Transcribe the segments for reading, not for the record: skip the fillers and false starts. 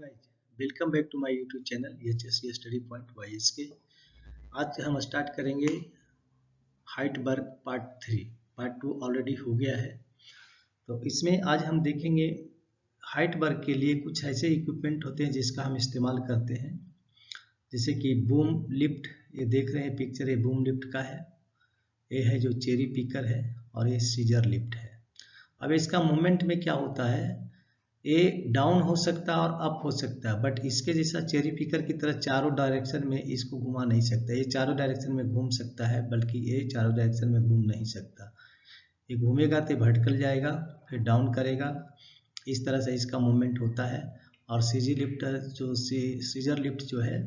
Guys, welcome back to my YouTube channel HSC study point YSK. आज हम start करेंगे height work part 3। Part 2 already हो गया है। तो इसमें आज हम देखेंगे हाइट वर्क के लिए कुछ ऐसे इक्विपमेंट होते हैं जिसका हम इस्तेमाल करते हैं, जैसे कि बूम लिफ्ट। ये देख रहे हैं पिक्चर, ये बूम लिफ्ट का है। ये है जो चेरी पिकर है और ये सीजर लिफ्ट है। अब इसका मूवमेंट में क्या होता है, ये डाउन हो सकता है और अप हो सकता है, बट इसके जैसा चेरी पिकर की तरह चारों डायरेक्शन में इसको घुमा नहीं सकता। ये चारों डायरेक्शन में घूम सकता है, बल्कि ये चारों डायरेक्शन में घूम नहीं सकता। ये घूमेगा तो भटकल जाएगा, फिर डाउन करेगा। इस तरह से इसका मूवमेंट होता है। और सीजर लिफ्ट जो है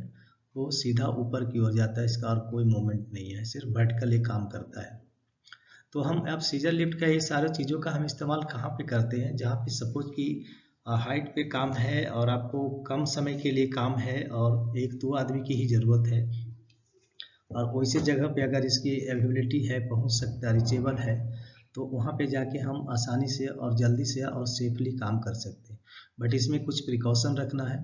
वो सीधा ऊपर की ओर जाता है, इसका और कोई मूवमेंट नहीं है, सिर्फ भटकल ये काम करता है। तो हम अब सीजर लिफ्ट का ये सारी चीज़ों का हम इस्तेमाल कहाँ पे करते हैं, जहाँ पे सपोज कि हाइट पे काम है और आपको कम समय के लिए काम है और एक दो आदमी की ही ज़रूरत है, और वैसे जगह पे अगर इसकी अवेलेबिलिटी है, पहुंच सकता है, रिचेबल है, तो वहाँ पे जाके हम आसानी से और जल्दी से और सेफली काम कर सकते हैं। बट इसमें कुछ प्रिकॉशन रखना है,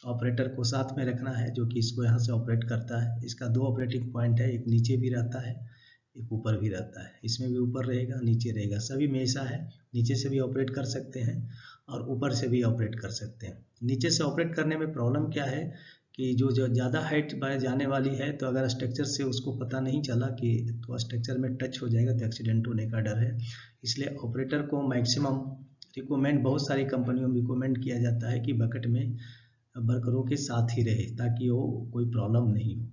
ऑपरेटर को साथ में रखना है जो कि इसको यहाँ से ऑपरेट करता है। इसका दो ऑपरेटिंग पॉइंट है, एक नीचे भी रहता है, एक ऊपर भी रहता है। इसमें भी ऊपर रहेगा, नीचे रहेगा, सभी में ऐसा है। नीचे से भी ऑपरेट कर सकते हैं और ऊपर से भी ऑपरेट कर सकते हैं। नीचे से ऑपरेट करने में प्रॉब्लम क्या है कि जो ज़्यादा हाइट पर जाने वाली है, तो अगर स्ट्रक्चर से उसको पता नहीं चला कि तो स्ट्रक्चर में टच हो जाएगा तो एक्सीडेंट होने का डर है। इसलिए ऑपरेटर को मैक्सिमम रिकमेंड, बहुत सारी कंपनियों में रिकमेंड किया जाता है कि बकेट में वर्करों के साथ ही रहे, ताकि वो कोई प्रॉब्लम नहीं हो।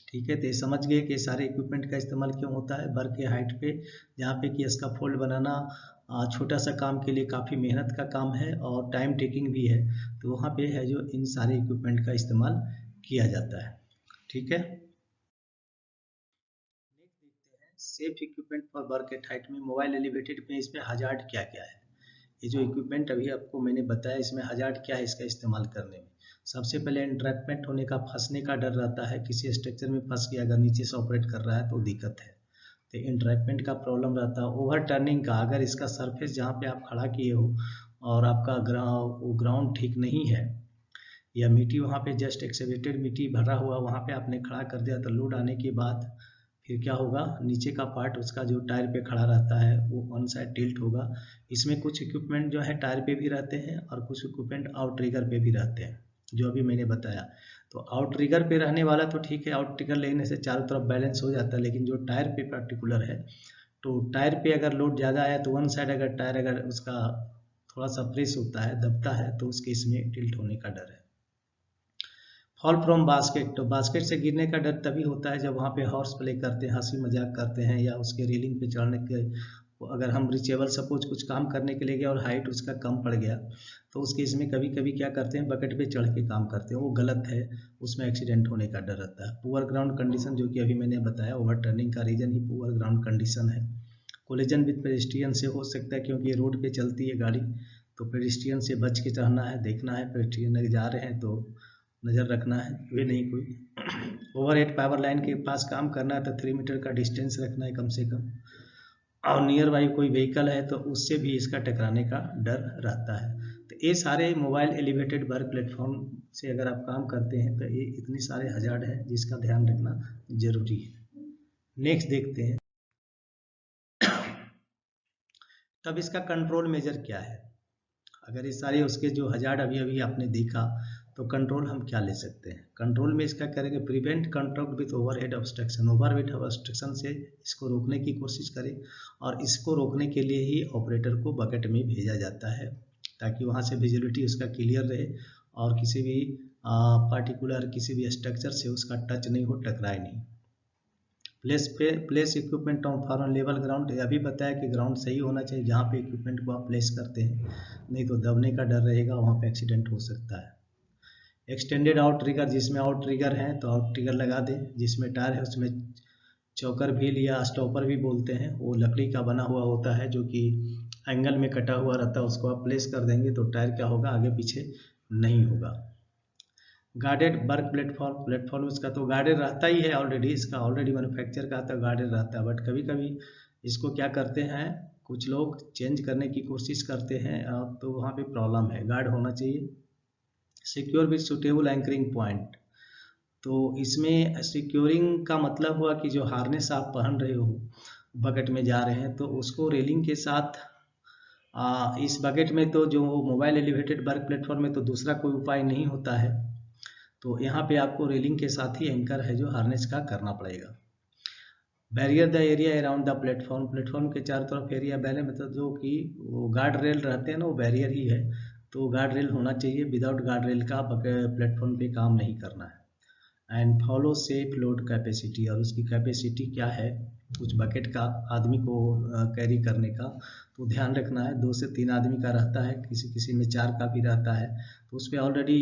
ठीक है, तो ये समझ गए कि सारे इक्विपमेंट का इस्तेमाल क्यों होता है वर्क के हाइट पे, जहाँ पे कि इसका फोल्ड बनाना छोटा सा काम के लिए काफ़ी मेहनत का काम है और टाइम टेकिंग भी है। तो वहाँ पे है जो इन सारे इक्विपमेंट का इस्तेमाल किया जाता है। ठीक है, नेक्स्ट देखते हैं safe equipment for work at height में। मोबाइल एलिवेटेड में इसमें हजार्ड क्या क्या है। ये जो इक्विपमेंट अभी आपको मैंने बताया, इसमें हजार्ड क्या है इसका इस्तेमाल करने में। सबसे पहले इंट्रैक्टमेंट होने का, फंसने का डर रहता है। किसी स्ट्रक्चर में फंस गया, अगर नीचे से ऑपरेट कर रहा है तो दिक्कत है, तो इंट्रैक्टमेंट का प्रॉब्लम रहता है। ओवर टर्निंग का, अगर इसका सरफेस जहाँ पे आप खड़ा किए हो और आपका ग्राउंड ठीक नहीं है, या मिट्टी वहाँ पे जस्ट एक्सेवेटेड मिट्टी भरा हुआ वहाँ पे आपने खड़ा कर दिया, तो लोड आने के बाद फिर क्या होगा, नीचे का पार्ट उसका जो टायर पे खड़ा रहता है वो वन साइड टिल्ट होगा। इसमें कुछ इक्विपमेंट जो है टायर पे भी रहते हैं और कुछ इक्विपमेंट आउट ट्रिगर पे भी रहते हैं, जो अभी मैंने बताया। तो आउट ट्रिगर पे रहने वाला तो ठीक है, आउट ट्रिगर लेने से चारों तरफ बैलेंस हो जाता है, लेकिन जो टायर पे पर्टिकुलर है, तो टायर पे अगर लोड ज़्यादा आया तो वन साइड अगर टायर अगर उसका थोड़ा सा प्रेस होता है, दबता है, तो उस केस में टिल्ट होने का डर है। फॉल फ्रॉम बास्केट, तो बास्केट से गिरने का डर तभी होता है जब वहाँ पे हॉर्स प्ले करते हैं, हंसी मजाक करते हैं, या उसके रेलिंग पे चढ़ने के, अगर हम रिचेबल सपोज कुछ काम करने के लिए गए और हाइट उसका कम पड़ गया, तो उस केस में कभी कभी क्या करते हैं, बकेट पे चढ़ के काम करते हैं, वो गलत है। उसमें एक्सीडेंट होने का डर रहता है। पुअर ग्राउंड कंडीशन, जो कि अभी मैंने बताया, ओवर टर्निंग का रीजन ही पुअर ग्राउंड कंडीशन है। कोलिजन विद पेडेस्ट्रियन से हो सकता है, क्योंकि ये रोड पे चलती है गाड़ी, तो पेडेस्ट्रियन से बच के चढ़ना है, देखना है पेडेस्ट्रियन जा रहे हैं तो नज़र रखना है, वे नहीं कोई ओवर हेड पावर लाइन के पास काम करना है तो 3 मीटर का डिस्टेंस रखना है कम से कम। और नियर बाई कोई व्हीकल है तो उससे भी इसका टकराने का डर रहता है। तो ये सारे मोबाइल एलिवेटेड वर्क प्लेटफॉर्म से अगर आप काम करते हैं तो ये इतने सारे हजार्ड हैं जिसका ध्यान रखना जरूरी है। नेक्स्ट देखते हैं, तब इसका कंट्रोल मेजर क्या है। अगर ये सारे उसके जो हजार्ड अभी अभी आपने देखा, तो कंट्रोल हम क्या ले सकते हैं। कंट्रोल में इसका करेंगे, prevent contact with overhead obstruction. Overhead obstruction से इसको रोकने की कोशिश करें, और इसको रोकने के लिए ही ऑपरेटर को बकेट में भेजा जाता है, ताकि वहाँ से विजिबिलिटी उसका क्लियर रहे और किसी भी पार्टिकुलर किसी भी स्ट्रक्चर से उसका टच नहीं हो, टकराए नहीं। Place equipment on form level ground, अभी बताया कि ग्राउंड सही होना चाहिए जहाँ पे इक्विपमेंट को आप प्लेस करते हैं, नहीं तो दबने का डर रहेगा, वहाँ पे एक्सीडेंट हो सकता है। एक्सटेंडेड आउट ट्रिगर, जिसमें आउट ट्रिगर है तो आउट ट्रिगर लगा दें। जिसमें टायर है उसमें चौकर व्हील या स्टॉपर भी बोलते हैं, वो लकड़ी का बना हुआ होता है जो कि एंगल में कटा हुआ रहता है, उसको आप प्लेस कर देंगे तो टायर क्या होगा, आगे पीछे नहीं होगा। गार्डेड वर्क प्लेटफॉर्म, प्लेटफॉर्म इसका तो गार्डेड रहता ही है ऑलरेडी, इसका ऑलरेडी मैन्युफैक्चर का तो गार्डेड रहता है, बट कभी कभी इसको क्या करते हैं, कुछ लोग चेंज करने की कोशिश करते हैं, तो वहाँ पे प्रॉब्लम है। गार्ड होना चाहिए, secure with suitable anchoring point. तो इसमें सिक्योरिंग का मतलब हुआ कि जो हार्नेस आप पहन रहे हो बकेट में जा रहे हैं तो उसको रेलिंग के साथ इस बकेट में तो जो मोबाइल एलिवेटेड वर्क प्लेटफॉर्म में तो दूसरा कोई उपाय नहीं होता है, तो यहाँ पे आपको रेलिंग के साथ ही एंकर है जो हार्नेस का करना पड़ेगा। Barrier the area around the platform, platform के चारों तरफ एरिया बैरियर मतलब जो कि वो गार्ड रेल रहते हैं ना वो बैरियर ही है, तो गार्ड रेल होना चाहिए। विदाउट गार्ड रेल का प्लेटफॉर्म पे काम नहीं करना है। And follow safe load capacity, और उसकी कैपेसिटी क्या है कुछ बकेट का आदमी को कैरी करने का, तो ध्यान रखना है 2 से 3 आदमी का रहता है, किसी किसी में 4 का भी रहता है, तो उस पर ऑलरेडी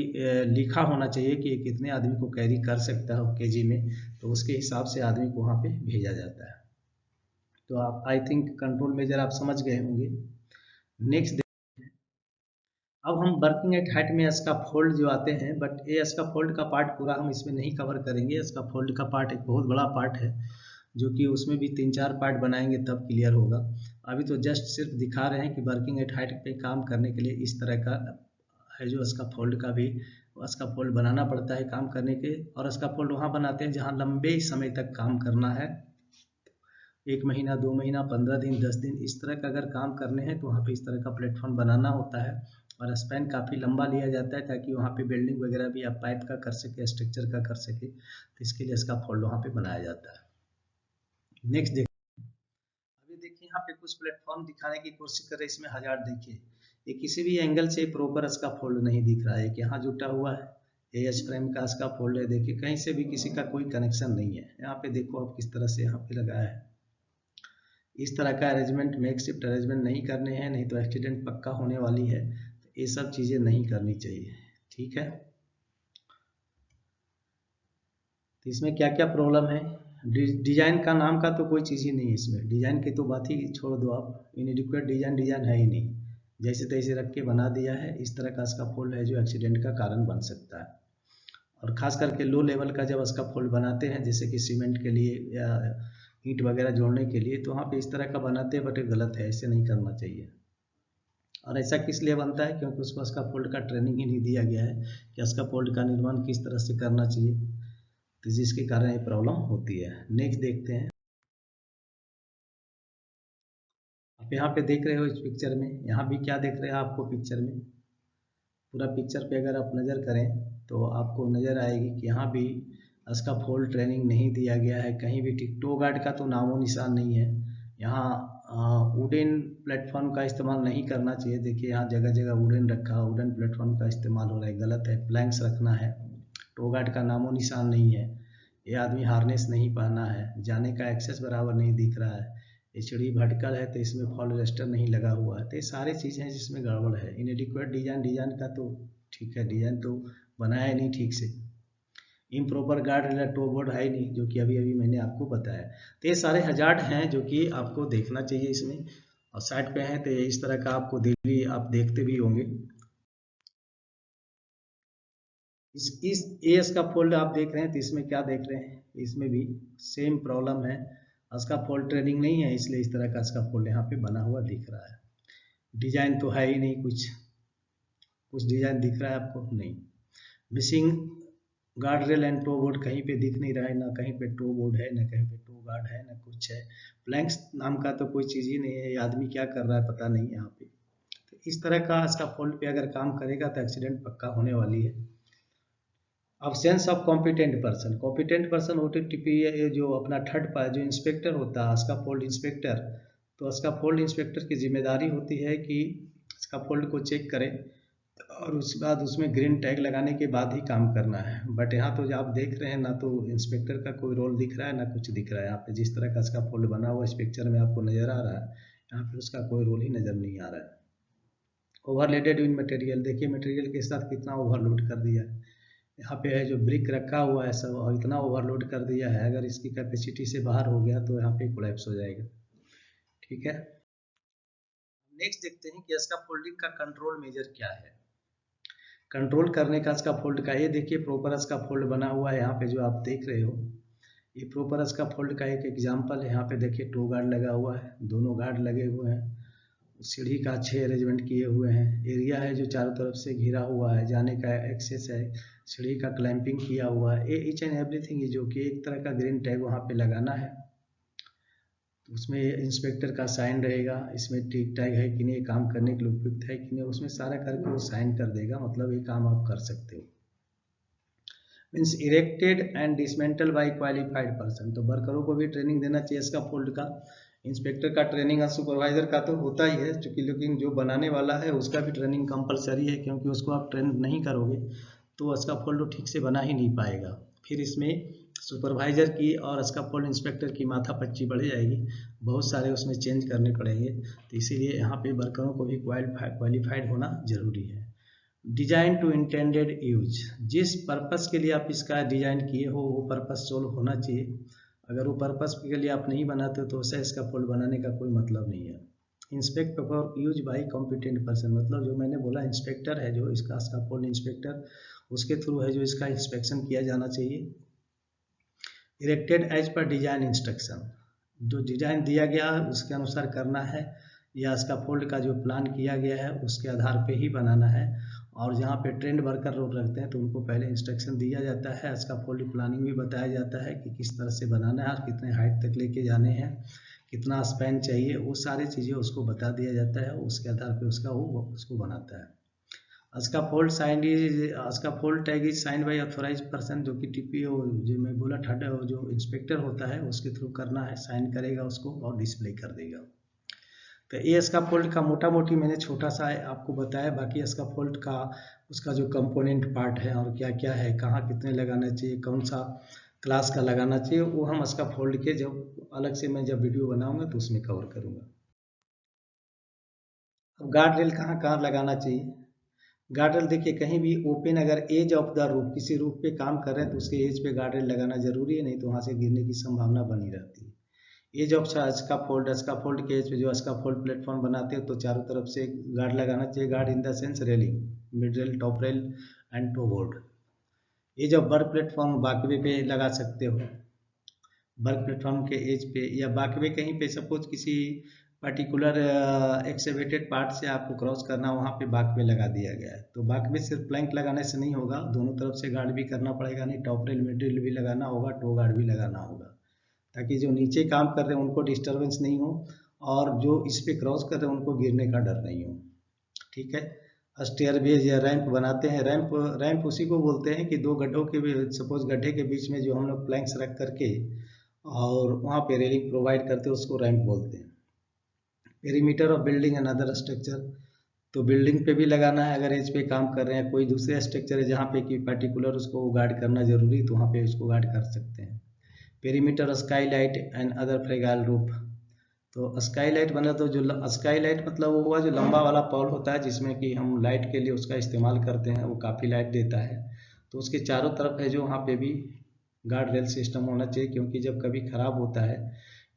लिखा होना चाहिए कि कितने आदमी को कैरी कर सकता है केजी में, तो उसके हिसाब से आदमी को वहाँ पे भेजा जाता है। तो आप आई थिंक कंट्रोल मेजर आप समझ गए होंगे। नेक्स्ट अब हम वर्किंग एट हाइट में स्कैफोल्ड जो आते हैं, बट ये स्कैफोल्ड का पार्ट पूरा हम इसमें नहीं कवर करेंगे। स्कैफोल्ड का पार्ट एक बहुत बड़ा पार्ट है जो कि उसमें भी 3-4 पार्ट बनाएंगे तब क्लियर होगा। अभी तो जस्ट सिर्फ दिखा रहे हैं कि वर्किंग एट हाइट पे काम करने के लिए इस तरह का है जो स्कैफोल्ड का भी स्कैफोल्ड बनाना पड़ता है काम करने के। और स्कैफोल्ड वहाँ बनाते हैं जहाँ लंबे समय तक काम करना है, 1 महीना 2 महीना 15 दिन 10 दिन इस तरह का अगर काम करने हैं तो वहाँ पे इस तरह का प्लेटफॉर्म बनाना होता है। और स्पैन काफ़ी लंबा लिया जाता है ताकि वहाँ पे बिल्डिंग वगैरह भी आप पाइप का कर सके, स्ट्रक्चर का कर सके, तो इसके लिए इसका फोल्ड वहाँ पे बनाया जाता है। नेक्स्ट देखिए, अभी देखिए यहाँ पे कुछ प्लेटफॉर्म दिखाने की कोशिश कर रहे हैं, इसमें हजार देखिए, ये किसी भी एंगल से प्रॉपर इसका फोल्ड नहीं दिख रहा है कि यहाँ जुटा हुआ है, एच फ्रेम का इसका फोल्ड है, देखिए कहीं से भी किसी का कोई कनेक्शन नहीं है। यहाँ पे देखो आप किस तरह से यहाँ पे लगाया है। इस तरह का अरेंजमेंट मेकशिफ्ट अरेंजमेंट नहीं करने हैं, नहीं तो एक्सीडेंट पक्का होने वाली है। तो ये सब चीज़ें नहीं करनी चाहिए, ठीक है। तो इसमें क्या क्या प्रॉब्लम है, डिजाइन का नाम का तो कोई चीज़ ही नहीं है इसमें, डिजाइन की तो बात ही छोड़ दो आप, इनएडिक्वेट डिजाइन डिजाइन है ही नहीं, जैसे तैसे रख के बना दिया है। इस तरह का इसका फोल्ड है जो एक्सीडेंट का कारण बन सकता है। और खास करके लो लेवल का जब इसका फोल्ड बनाते हैं जैसे कि सीमेंट के लिए या ईंट वगैरह जोड़ने के लिए, तो वहाँ पे इस तरह का बनाते हैं, बट गलत है, ऐसे नहीं करना चाहिए। और ऐसा किस लिए बनता है, क्योंकि उसको इसका फोल्ड का ट्रेनिंग ही नहीं दिया गया है कि इसका फोल्ड का निर्माण किस तरह से करना चाहिए, तो जिसके कारण ये प्रॉब्लम होती है। नेक्स्ट देखते हैं, आप यहाँ पे देख रहे हो इस पिक्चर में, यहाँ भी क्या देख रहे हैं आपको पिक्चर में, पूरा पिक्चर पे अगर आप नज़र करें तो आपको नज़र आएगी कि यहाँ भी इसका फोल्ड ट्रेनिंग नहीं दिया गया है कहीं भी। टो गार्ड का तो नामो निशान नहीं है। यहाँ वुडन प्लेटफॉर्म का इस्तेमाल नहीं करना चाहिए, देखिए यहाँ जगह जगह वुडन रखा, वुडन प्लेटफॉर्म का इस्तेमाल हो रहा है, गलत है। प्लैंक्स रखना है, टो गार्ड का नामो निशान नहीं है, ये आदमी हार्नेस नहीं पहना है, जाने का एक्सेस बराबर नहीं दिख रहा है, ये सीढ़ी भटकल है तो इसमें फॉल रेस्टर नहीं लगा हुआ है, तो ये सारी चीज़ें हैं जिसमें गड़बड़ है। इनएडिक्वेट डिजाइन, डिजाइन का तो ठीक है, डिजाइन तो बनाया नहीं ठीक से, improper guard rail toe board है ही नहीं, जो कि अभी अभी मैंने आपको बताया। तो ये सारे हजार्ड हैं जो कि आपको देखना चाहिए इसमें। और साइड पे हैं तो इस तरह का आपको डेली आप देखते भी होंगे। इस एस का फोल्ड आप देख रहे हैं तो इसमें क्या देख रहे हैं, इसमें भी सेम प्रॉब्लम है, इसका फोल्ड ट्रेनिंग नहीं है, इसलिए इस तरह का इसका फोल्ड यहाँ पे बना हुआ दिख रहा है। डिजाइन तो है ही नहीं, कुछ डिजाइन दिख रहा है आपको, नहीं। Missing guard rail and toe board कहीं पे दिख नहीं रहा है, ना कहीं पे टो बोर्ड है, ना कहीं पे टो गार्ड है, ना कुछ है। प्लैंक्स नाम का तो कोई चीज़ ही नहीं है, ये आदमी क्या कर रहा है पता नहीं यहाँ पे। तो इस तरह का इसका फोल्ड पे अगर काम करेगा तो एक्सीडेंट पक्का होने वाली है। Absence of competent person, competent person OTTP जो अपना थर्ड जो इंस्पेक्टर होता है इसका फोल्ड इंस्पेक्टर, तो इसका फोल्ड इंस्पेक्टर की जिम्मेदारी होती है कि इसका फोल्ड को चेक करें और उसके बाद उसमें ग्रीन टैग लगाने के बाद ही काम करना है। बट यहाँ तो जो आप देख रहे हैं ना तो इंस्पेक्टर का कोई रोल दिख रहा है ना कुछ दिख रहा है। यहाँ पे जिस तरह का इसका फोल्ड बना हुआ इस पिक्चर में आपको नज़र आ रहा है, यहाँ पे उसका कोई रोल ही नज़र नहीं आ रहा है। ओवरलोडेड इन मटेरियल, देखिए मटेरियल के साथ कितना ओवरलोड कर दिया है। यहाँ पे है जो ब्रिक रखा हुआ है सब, और इतना ओवरलोड कर दिया है, अगर इसकी कैपेसिटी से बाहर हो गया तो यहाँ पे कोलैप्स हो जाएगा, ठीक है। नेक्स्ट देखते हैं कि इसका फोल्डिंग का कंट्रोल मेजर क्या है। कंट्रोल करने का इसका फोल्ड का, ये देखिए प्रॉपर इसका फोल्ड बना हुआ है, यहाँ पे जो आप देख रहे हो ये प्रॉपर इसका फोल्ड का एक एग्जांपल है। यहाँ पे देखिए टो गार्ड लगा हुआ है, दोनों गार्ड लगे हुए हैं, सीढ़ी का अच्छे अरेंजमेंट किए हुए हैं, एरिया है जो चारों तरफ से घिरा हुआ है, जाने का एक्सेस है, सीढ़ी का क्लैंपिंग किया हुआ है, ईच एंड एवरीथिंग, जो कि एक तरह का ग्रीन टैग वहाँ पे लगाना है। तो उसमें इंस्पेक्टर का साइन रहेगा, इसमें ठीक टैग है कि नहीं, काम करने के लिए उपयुक्त है कि नहीं, उसमें सारा करके वो साइन कर देगा, मतलब ये काम आप कर सकते हो। Means erected and dismantle by qualified person, तो वर्करों को भी ट्रेनिंग देना चाहिए इसका फोल्ड का। इंस्पेक्टर का ट्रेनिंग और सुपरवाइजर का तो होता ही है चूँकि, लेकिन जो बनाने वाला है उसका भी ट्रेनिंग कंपलसरी है, क्योंकि उसको आप ट्रेन नहीं करोगे तो इसका फोल्ड ठीक से बना ही नहीं पाएगा। फिर इसमें सुपरवाइजर की और इसका फोल्ड इंस्पेक्टर की माथापच्ची बढ़ जाएगी, बहुत सारे उसमें चेंज करने पड़ेंगे, तो इसीलिए यहाँ पे वर्करों को भी क्वालिफाइड होना जरूरी है। डिजाइन टू इंटेंडेड यूज, जिस पर्पस के लिए आप इसका डिजाइन किए हो वो पर्पस सोल्व होना चाहिए। अगर वो पर्पस के लिए आप नहीं बनाते हो तो उससे इसका फोल्ड बनाने का कोई मतलब नहीं है। Inspect for use by competent person, मतलब जो मैंने बोला इंस्पेक्टर है जो इसका फोल्ड इंस्पेक्टर, उसके थ्रू है जो इसका इंस्पेक्शन किया जाना चाहिए। Erected as per design instruction, जो डिजाइन दिया गया है उसके अनुसार करना है, या इसका फोल्ड का जो प्लान किया गया है उसके आधार पे ही बनाना है। और जहाँ पे ट्रेंड वर्कर लोग रखते हैं तो उनको पहले इंस्ट्रक्शन दिया जाता है, इसका फोल्ड प्लानिंग भी बताया जाता है कि किस तरह से बनाना है और कितने हाइट तक लेके जाने हैं, कितना स्पैन चाहिए, वो सारी चीज़ें उसको बता दिया जाता है, उसके आधार पे वो उसको बनाता है। इसका fold tag is sign by authorize person, जो कि टीपीओ जो मैं बोला थर्ड जो इंस्पेक्टर होता है उसके थ्रू करना है, साइन करेगा उसको और डिस्प्ले कर देगा। तो ये इसका फोल्ड का मोटा मोटी मैंने छोटा सा आपको बताया, बाकी इसका फोल्ड का उसका जो कंपोनेंट पार्ट है और क्या क्या है, कहाँ कितने लगाना चाहिए, कौन सा क्लास का लगाना चाहिए, वो हम इसका फोल्ड के जब अलग से मैं जब वीडियो बनाऊंगा तो उसमें कवर करूंगा। अब गार्ड रेल कहाँ कहाँ लगाना चाहिए। गार्ड रेल देखिए, कहीं भी ओपन अगर एज ऑफ द रूफ, किसी रूफ पे काम कर रहे हैं तो उसके एज पे गार्ड रेल लगाना जरूरी है, नहीं तो वहाँ से गिरने की संभावना बनी रहती है। एज ऑफ स्काफोल्ड के एज पे जो स्काफोल्ड प्लेटफॉर्म बनाते हैं तो चारों तरफ से गार्ड लगाना चाहिए। Guard in the sense railing, mid rail, top rail and toe board. Edge of work platform walkway पे लगा सकते हो, वर्क प्लेटफॉर्म के एज पे, या बाकवे कहीं पे सपोज किसी पर्टिकुलर एक्सेवेटेड पार्ट से आपको क्रॉस करना, वहाँ पे बाकवे लगा दिया गया है, तो बाकवे सिर्फ प्लैंक लगाने से नहीं होगा, दोनों तरफ से गार्ड भी करना पड़ेगा, नहीं टॉप रेल मिड रेल भी लगाना होगा, टो गार्ड भी लगाना होगा, ताकि जो नीचे काम कर रहे हैं उनको डिस्टर्बेंस नहीं हो और जो इस पे क्रॉस कर रहे हैं उनको गिरने का डर नहीं हो। ठीक है। स्टेयरवेज या रैंप बनाते हैं, रैंप उसी को बोलते हैं कि दो गड्ढों के सपोज गड्ढे के बीच में जो हम लोग प्लैंक्स रख करके और वहाँ पे रेलिंग प्रोवाइड करते हैं उसको रैंप बोलते हैं। Perimeter of building and other structure, तो बिल्डिंग पे भी लगाना है, अगर एज पे काम कर रहे हैं, कोई दूसरे स्ट्रक्चर है जहाँ पे कि पर्टिकुलर उसको गार्ड करना जरूरी तो वहाँ पे उसको गार्ड कर सकते हैं। Perimeter Skylight and other fragile roof, तो स्काईलाइट बना तो जो स्काईलाइट मतलब वो हुआ जो लंबा वाला पॉल होता है जिसमें कि हम लाइट के लिए उसका इस्तेमाल करते हैं, वो काफ़ी लाइट देता है, तो उसके चारों तरफ है जो वहाँ पे भी गार्ड रेल सिस्टम होना चाहिए, क्योंकि जब कभी ख़राब होता है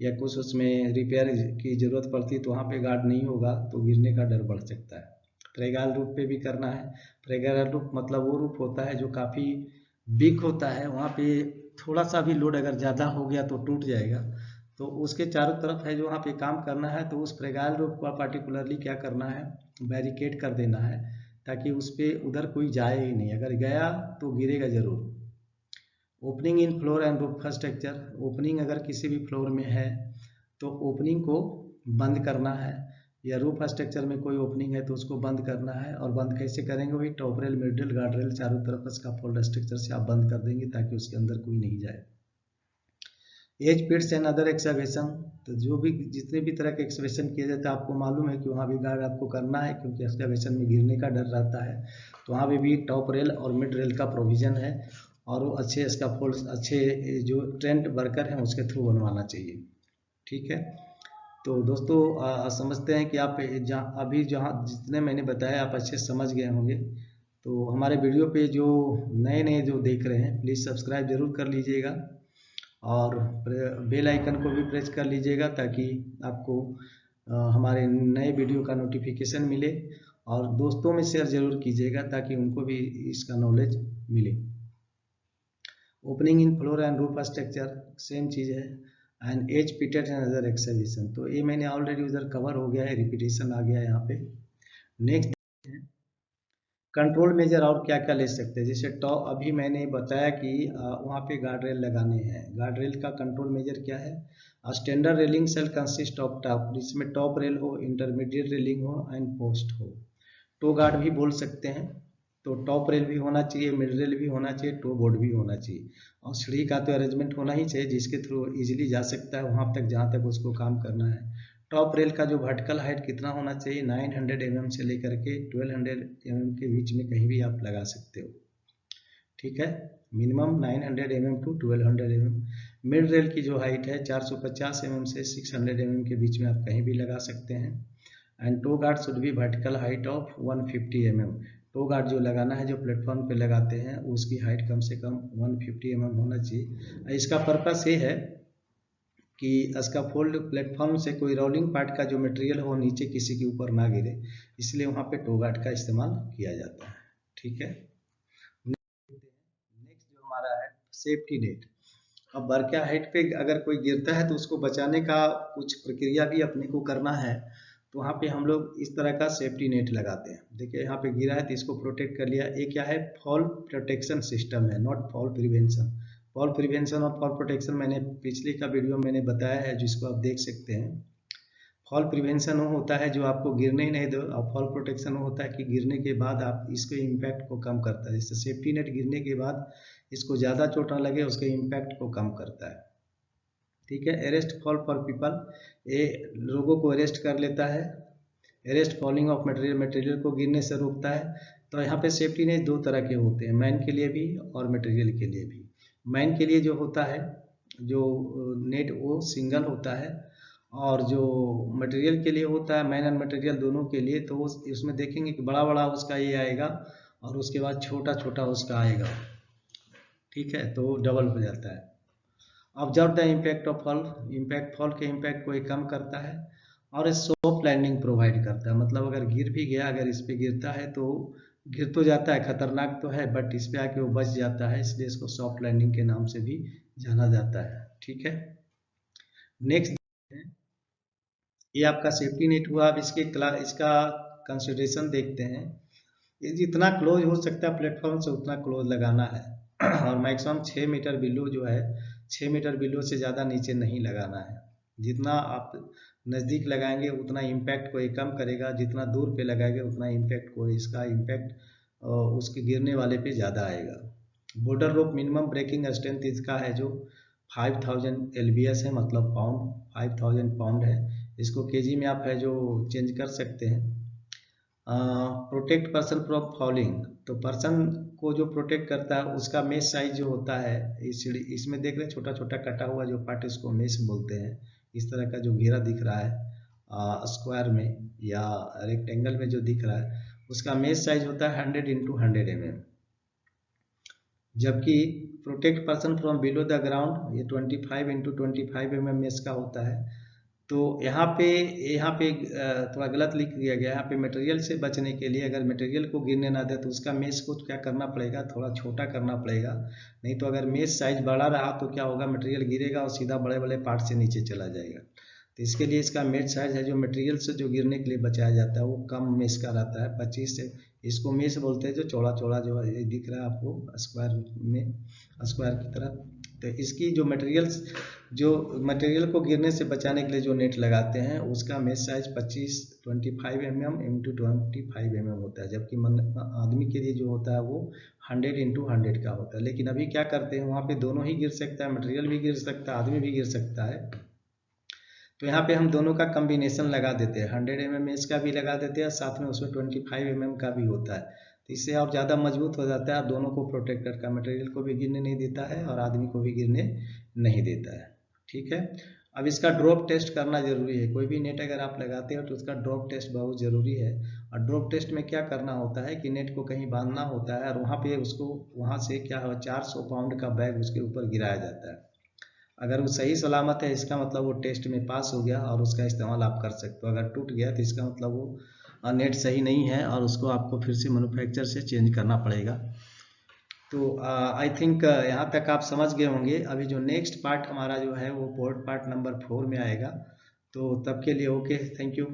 या कुछ उसमें रिपेयर की ज़रूरत पड़ती है तो वहाँ पे गार्ड नहीं होगा तो गिरने का डर बढ़ सकता है। फ्रेगाइल रूफ पे भी करना है। फ्रेगाइल रूफ मतलब वो रूफ होता है जो काफ़ी बिग होता है, वहाँ पे थोड़ा सा भी लोड अगर ज़्यादा हो गया तो टूट जाएगा, तो उसके चारों तरफ है जो वहाँ पे काम करना है, तो उस फ्रेगाइल रूफ का पार्टिकुलरली क्या करना है, बैरिकेड कर देना है, ताकि उस पर उधर कोई जाए ही नहीं, अगर गया तो गिरेगा ज़रूर। Opening in floor and roof structure, opening अगर किसी भी फ्लोर में है तो ओपनिंग को बंद करना है, या रूफ स्ट्रक्चर में कोई ओपनिंग है तो उसको बंद करना है, और बंद कैसे करेंगे, वही top rail, mid rail, guard rail चारों तरफ इसका फोल्ड स्ट्रक्चर से आप बंद कर देंगे ताकि उसके अंदर कोई नहीं जाए। एज पिट्स एंड अदर एक्सकवेशन, तो जो भी जितने भी तरह के एक्सकवेशन किए जाते हैं आपको मालूम है कि वहाँ भी गार्ड आपको करना है, क्योंकि एक्सकवेशन में गिरने का डर रहता है, तो वहाँ भी टॉप रेल और मिड रेल का प्रोविज़न है, और वो अच्छे इसका फोल्ड अच्छे जो ट्रेंड वर्कर हैं उसके थ्रू बनवाना चाहिए। ठीक है। तो दोस्तों समझते हैं कि आप जहाँ जितने मैंने बताया आप अच्छे समझ गए होंगे। तो हमारे वीडियो पे जो नए जो देख रहे हैं प्लीज़ सब्सक्राइब जरूर कर लीजिएगा और बेल आइकन को भी प्रेस कर लीजिएगा ताकि आपको हमारे नए वीडियो का नोटिफिकेशन मिले, और दोस्तों में शेयर जरूर कीजिएगा ताकि उनको भी इसका नॉलेज मिले। Opening in floor and roof structure same चीज़ है, and edge pitted and other exhibition. तो ये मैंने ऑलरेडी उधर कवर हो गया है, रिपीटेशन आ गया है यहाँ पे। नेक्स्ट कंट्रोल मेजर और क्या क्या ले सकते हैं, जैसे टॉप अभी मैंने बताया कि वहाँ पे गार्ड रेल लगाने हैं। गार्ड रेल का कंट्रोल मेजर क्या है, standard railing shall consist of top, जिसमें टॉप रेल हो, इंटरमीडिएट रेलिंग हो एंड पोस्ट हो। टो गार्ड भी बोल सकते हैं। तो टॉप रेल भी होना चाहिए, मिड रेल भी होना चाहिए, टो बोर्ड भी होना चाहिए, और सीढ़ी का तो अरेंजमेंट होना ही चाहिए जिसके थ्रू इजीली जा सकता है वहाँ तक जहाँ तक उसको काम करना है। टॉप रेल का जो वर्टिकल हाइट कितना होना चाहिए, 900 mm से लेकर के 1200 mm के बीच में कहीं भी आप लगा सकते हो, ठीक है। Minimum 900 mm to 1200 mm। Mid rail की जो हाइट है 450 mm से 600 mm के बीच में आप कहीं भी लगा सकते हैं। And toe guard should be vertical height of 150 mm। Toe guard जो लगाना है, जो प्लेटफॉर्म पे लगाते हैं, उसकी हाइट कम से कम 150 mm होना चाहिए। इसका पर्पस ये है कि इसका फोल्ड प्लेटफॉर्म से कोई रोलिंग पार्ट का जो मटेरियल हो नीचे किसी के ऊपर ना गिरे, इसलिए वहाँ पे टो गार्ड का इस्तेमाल किया जाता है, ठीक है। नेक्स्ट जो हमारा है सेफ्टी नेट। अब बरक्या हाइट पे अगर कोई गिरता है तो उसको बचाने का कुछ प्रक्रिया भी अपने को करना है, तो वहाँ पे हम लोग इस तरह का सेफ्टी नेट लगाते हैं। देखिए यहाँ पे गिरा है तो इसको प्रोटेक्ट कर लिया। ये क्या है, फॉल प्रोटेक्शन सिस्टम है, not fall prevention. Fall prevention और फॉल प्रोटेक्शन मैंने पिछले का वीडियो मैंने बताया है, जिसको आप देख सकते हैं। फॉल प्रिवेंशन वो होता है जो आपको गिरने ही नहीं दो, और फॉल प्रोटेक्शन वो होता है कि गिरने के बाद आप इसके इम्पैक्ट को कम करता है। जैसे सेफ्टी नेट गिरने के बाद इसको ज़्यादा चोट न लगे, उसके इम्पैक्ट को कम करता है, ठीक है। अरेस्ट फॉल फॉर पीपल, ये लोगों को अरेस्ट कर लेता है। अरेस्ट फॉलिंग ऑफ मटेरियल को गिरने से रोकता है। तो यहाँ पे सेफ्टी नेट दो तरह के होते हैं, मैन के लिए भी और मटेरियल के लिए भी। मैन के लिए जो होता है, जो नेट वो सिंगल होता है, और जो मटेरियल के लिए होता है, मैन एंड मटेरियल दोनों के लिए, तो उसमें देखेंगे कि बड़ा बड़ा उसका ये आएगा और उसके बाद छोटा छोटा उसका आएगा, ठीक है, तो डबल हो जाता है। Observe the impact of fall, impact fall के इम्पैक्ट को ये कम करता है। और सॉफ्ट लैंडिंग प्रोवाइड करता है, मतलब अगर गिर भी गया, अगर इस पे गिरता है तो गिर तो जाता है, खतरनाक तो है, बट इस पे आके वो बच जाता है, इसलिए इसको सॉफ्ट लैंडिंग के नाम से भी जाना जाता है, ठीक है। नेक्स्ट ये आपका सेफ्टी नेट हुआ। अब इसका कंसिडरेशन देखते हैं। ये जितना क्लोज हो सकता है प्लेटफॉर्म से उतना क्लोज लगाना है और मैक्सिमम 6 मीटर बिलो जो है, 6 मीटर बिलो से ज़्यादा नीचे नहीं लगाना है। जितना आप नज़दीक लगाएंगे उतना इम्पैक्ट को ये कम करेगा, जितना दूर पे लगाएंगे उतना इम्पैक्ट को, इसका इम्पैक्ट उसके गिरने वाले पे ज़्यादा आएगा। बॉर्डर रोप मिनिमम ब्रेकिंग स्ट्रेंथ इसका है जो 5000 LBS है, मतलब पाउंड, 5000 पाउंड है। इसको केजी में आप है जो चेंज कर सकते हैं। प्रोटेक्ट पर्सन फ्रॉम फॉलिंग, तो पर्सन को जो प्रोटेक्ट करता है उसका मेश साइज जो होता है, इसमें देख रहे हैं छोटा छोटा कटा हुआ जो पार्ट, इसको मेश बोलते हैं। इस तरह का जो घेरा दिख रहा है स्क्वायर में या रेक्टेंगल में जो दिख रहा है, उसका मेश साइज होता है 100 इंटू 100 mm। जबकि protect person from below the ground ये 25 इंटू 25 mm मेश का होता है। तो यहाँ पे थोड़ा गलत लिख दिया गया है। यहाँ पे मटेरियल से बचने के लिए, अगर मटेरियल को गिरने ना दे तो उसका मेश को क्या करना पड़ेगा, थोड़ा छोटा करना पड़ेगा। नहीं तो अगर मेश साइज बड़ा रहा तो क्या होगा, मटेरियल गिरेगा और सीधा बड़े बड़े पार्ट से नीचे चला जाएगा। तो इसके लिए इसका मेश साइज है जो मटेरियल से जो गिरने के लिए बचाया जाता है वो कम मेश का रहता है, 25 से। इसको मेश बोलते हैं जो चौड़ा चौड़ा जो है दिख रहा है आपको स्क्वायर में, स्क्वायर की तरह। तो इसकी जो मटेरियल को गिरने से बचाने के लिए जो नेट लगाते हैं उसका mesh size 25 mm into 25 mm होता है। जबकि आदमी के लिए जो होता है वो 100 इंटू 100 का होता है। लेकिन अभी क्या करते हैं, वहाँ पे दोनों ही गिर सकता है, मटेरियल भी गिर सकता है, आदमी भी गिर सकता है। तो यहाँ पे हम दोनों का कम्बिनेशन लगा देते हैं, 100 mm इसका भी लगा देते हैं, साथ में उसमें 25 mm का भी होता है। तो इससे और ज़्यादा मजबूत हो जाता है, दोनों को प्रोटेक्ट करता, मटेरियल को भी गिरने नहीं देता है और आदमी को भी गिरने नहीं देता है, ठीक है। अब इसका ड्रॉप टेस्ट करना जरूरी है। कोई भी नेट अगर आप लगाते हो तो उसका ड्रॉप टेस्ट बहुत ज़रूरी है। और ड्रॉप टेस्ट में क्या करना होता है कि नेट को कहीं बांधना होता है और वहाँ पे उसको, वहाँ से क्या हो, 400 पाउंड का बैग उसके ऊपर गिराया जाता है। अगर वो सही सलामत है इसका मतलब वो टेस्ट में पास हो गया और उसका इस्तेमाल आप कर सकते हो। अगर टूट गया तो इसका मतलब वो नेट सही नहीं है और उसको आपको फिर से मैन्युफैक्चर से चेंज करना पड़ेगा। तो आई थिंक यहाँ तक आप समझ गए होंगे। अभी जो नेक्स्ट पार्ट हमारा जो है वो बोर्ड पार्ट नंबर 4 में आएगा। तो तब के लिए ओके, थैंक यू।